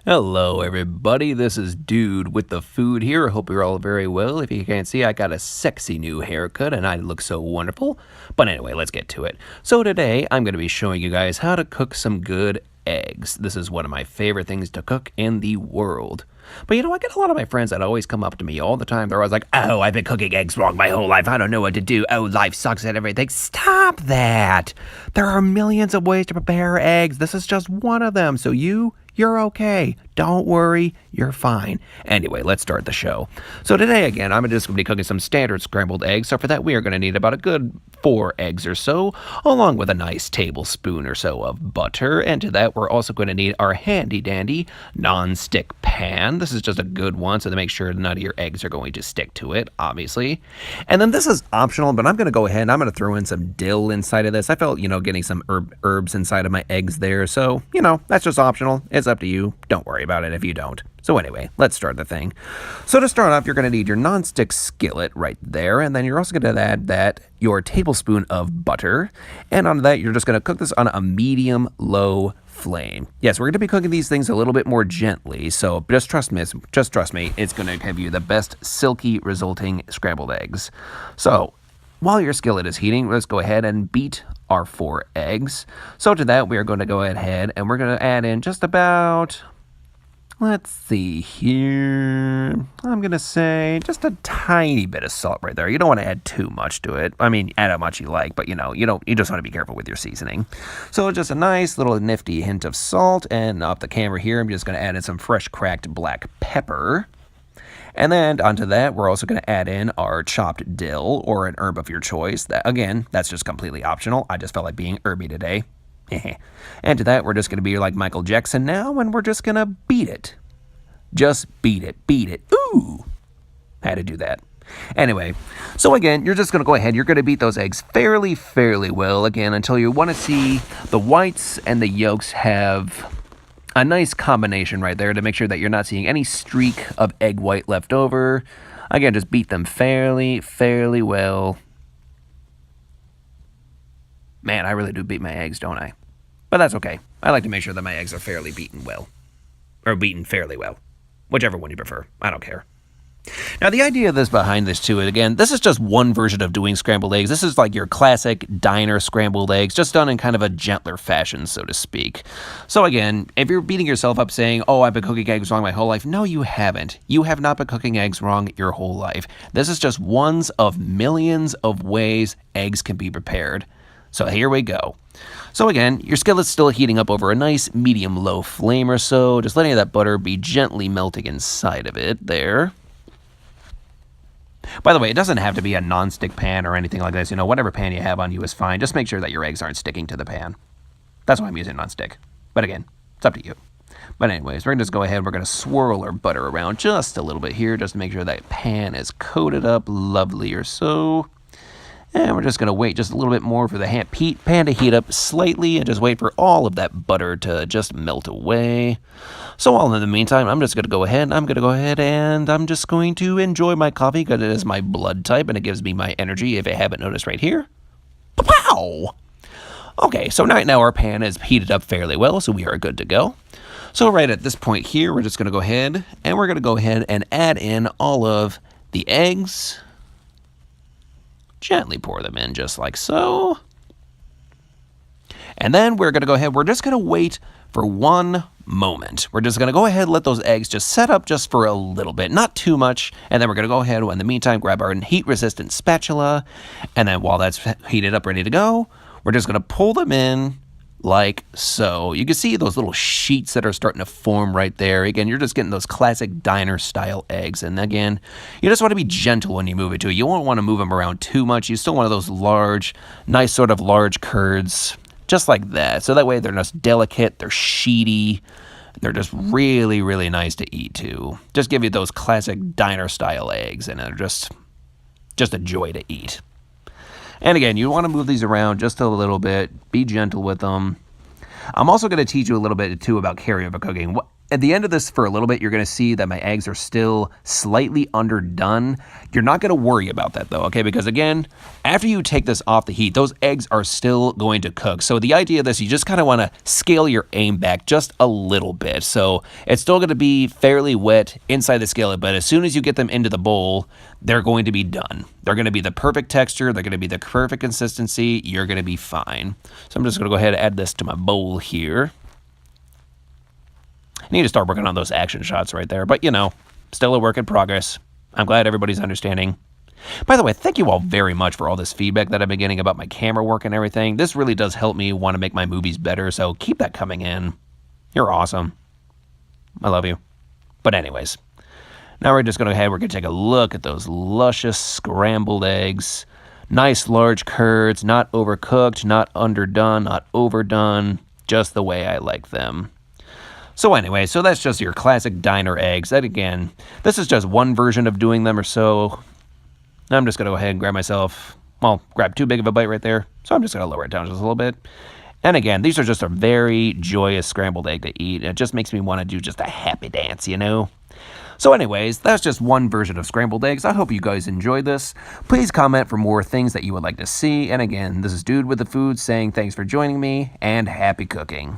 Hello everybody, this is Dude with the food here. I hope you're all very well. If you can't see, I got a sexy new haircut and I look so wonderful. But anyway, let's get to it. So today, I'm going to be showing you guys how to cook some good eggs. This is one of my favorite things to cook in the world. But I get a lot of my friends that always come up to me all the time. They're always like, oh, I've been cooking eggs wrong my whole life. I don't know what to do. Oh, life sucks at everything. Stop that. There are millions of ways to prepare eggs. This is just one of them. So you're okay. Don't worry, you're fine. Anyway, let's start the show. So today, again, I'm just going to be cooking some standard scrambled eggs. So for that, we are going to need about a good 4 eggs or so, along with a nice tablespoon or so of butter. And to that, we're also going to need our handy-dandy non-stick pan. This is just a good one, so to make sure none of your eggs are going to stick to it, obviously. And then this is optional, but I'm going to go ahead and I'm going to throw in some dill inside of this. I felt, getting some herbs inside of my eggs there. So, that's just optional. It's up to you. Don't worry about it if you don't. So anyway, let's start the thing. So to start off, you're going to need your non-stick skillet right there, and then you're also going to add your tablespoon of butter, and on that, you're just going to cook this on a medium-low flame. Yes, we're going to be cooking these things a little bit more gently, so just trust me, it's going to give you the best silky resulting scrambled eggs. So while your skillet is heating, let's go ahead and beat our 4 eggs. So to that, we are going to go ahead and we're going to add in just about, let's see here, I'm going to say just a tiny bit of salt right there. You don't want to add too much to it. I mean, add how much you like, but you just want to be careful with your seasoning. So just a nice little nifty hint of salt, and off the camera here, I'm just going to add in some fresh cracked black pepper. And then onto that, we're also going to add in our chopped dill or an herb of your choice. That's just completely optional. I just felt like being herby today. And to that, we're just going to be like Michael Jackson now, and we're just going to beat it. Just beat it. Ooh! Had to do that. Anyway, so again, you're just going to go ahead. You're going to beat those eggs fairly well, again, until you want to see the whites and the yolks have a nice combination right there to make sure that you're not seeing any streak of egg white left over. Again, just beat them fairly well. Man, I really do beat my eggs, don't I? But that's okay. I like to make sure that my eggs are fairly beaten well. Or beaten fairly well. Whichever one you prefer. I don't care. Now, the idea of this behind this, too, again, this is just one version of doing scrambled eggs. This is like your classic diner scrambled eggs, just done in kind of a gentler fashion, so to speak. So again, if you're beating yourself up saying, oh, I've been cooking eggs wrong my whole life, no, you haven't. You have not been cooking eggs wrong your whole life. This is just one of millions of ways eggs can be prepared. So here we go. So again, your skillet's still heating up over a nice medium-low flame or so, just letting that butter be gently melting inside of it there. By the way, it doesn't have to be a non-stick pan or anything like this. Whatever pan you have on you is fine. Just make sure that your eggs aren't sticking to the pan. That's why I'm using non-stick. But again, it's up to you. But anyways, we're going to just go ahead and we're going to swirl our butter around just a little bit here, just to make sure that pan is coated up lovely or so. And we're just going to wait just a little bit more for the pan to heat up slightly and just wait for all of that butter to just melt away. So while in the meantime, I'm just going to go ahead and I'm just going to enjoy my coffee because it is my blood type and it gives me my energy, if you haven't noticed right here. Wow! Okay, so right now our pan is heated up fairly well, so we are good to go. So right at this point here, we're just going to go ahead and add in all of the eggs. Gently pour them in just like so. And then we're just going to wait for one moment. We're just going to go ahead and let those eggs just set up just for a little bit, not too much. And then we're going to go ahead and in the meantime grab our heat-resistant spatula. And then while that's heated up, ready to go, we're just going to pull them in like so. You can see those little sheets that are starting to form right there. Again, you're just getting those classic diner style eggs. And again, you just want to be gentle when you move it too. You won't want to move them around too much. You still want those nice sort of large curds, just like that. So that way they're just delicate, they're sheety, they're just really nice to eat too. Just give you those classic diner style eggs, and they're just a joy to eat. And again, you want to move these around just a little bit. Be gentle with them. I'm also going to teach you a little bit, too, about carryover cooking. at the end of this for a little bit, you're going to see that my eggs are still slightly underdone. You're not going to worry about that though, okay? Because again, after you take this off the heat, those eggs are still going to cook. So the idea of this, you just kind of want to scale your aim back just a little bit. So it's still going to be fairly wet inside the skillet, but as soon as you get them into the bowl, they're going to be done. They're going to be the perfect texture. They're going to be the perfect consistency. You're going to be fine. So I'm just going to go ahead and add this to my bowl here. I need to start working on those action shots right there, but you know, still a work in progress. I'm glad everybody's understanding. By the way, thank you all very much for all this feedback that I've been getting about my camera work and everything. This really does help me want to make my movies better, so keep that coming in. You're awesome. I love you. But anyways, now we're just going to go ahead, we're going to take a look at those luscious scrambled eggs. Nice large curds, not overcooked, not underdone, not overdone, just the way I like them. So anyway, so that's just your classic diner eggs. That again, this is just one version of doing them or so. I'm just going to go ahead and grab too big of a bite right there. So I'm just going to lower it down just a little bit. And again, these are just a very joyous scrambled egg to eat. It just makes me want to do just a happy dance, you know? So anyways, that's just one version of scrambled eggs. I hope you guys enjoyed this. Please comment for more things that you would like to see. And again, this is Dude with the Food saying thanks for joining me and happy cooking.